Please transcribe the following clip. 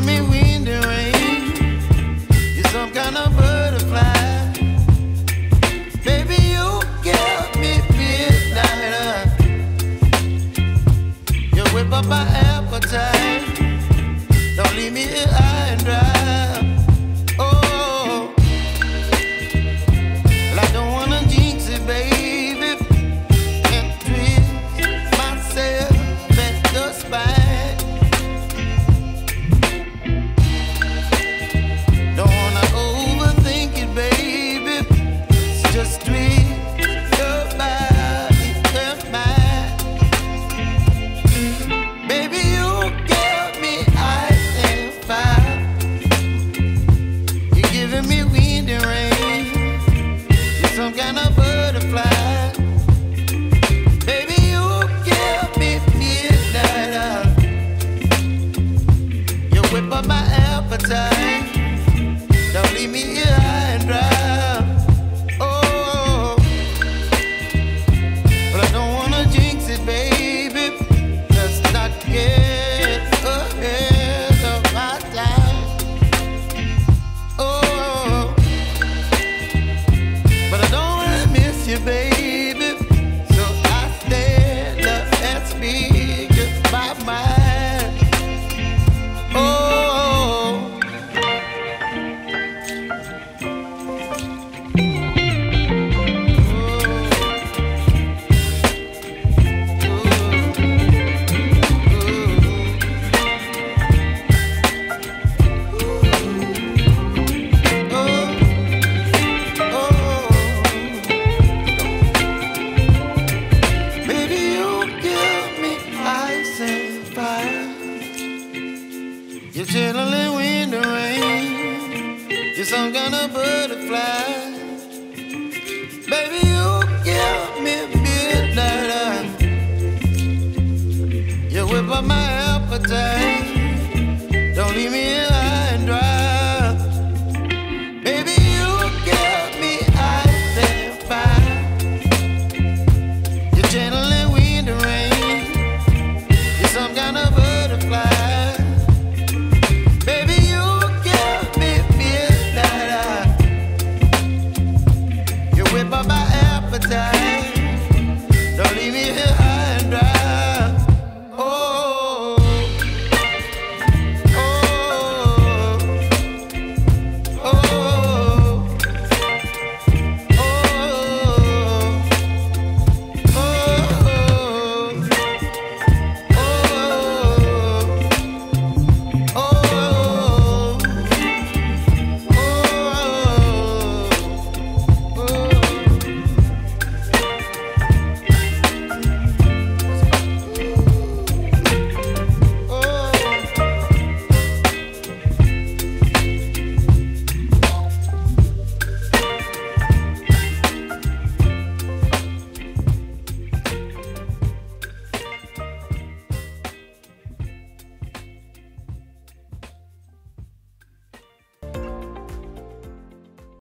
giving me wind and rain. You're some kind of butterfly. Baby, you give me midnight. You whip up my appetite. Don't leave me here high and dry. Oh, well, I don't wanna jinx it, baby. Can't twist myself at the spine. Don't wanna overthink it, baby. It's just twist your body and mine. Baby, you give me ice and fire. You're giving me wind and rain. You're some kind of butterfly. Baby, you give me midnight. You whip up my appetite. Don't leave me here high and dry. Oh, but I don't wanna jinx it, baby. Let's not get ahead of my time. Oh, but I don't wanna miss you, baby. So I stand up and speak just my mind. Oh. Baby, you give me ice and fire. You're chilling wind and rain. You're some kind of butterfly. Baby, you give me midnight. You whip up my appetite. Don't leave me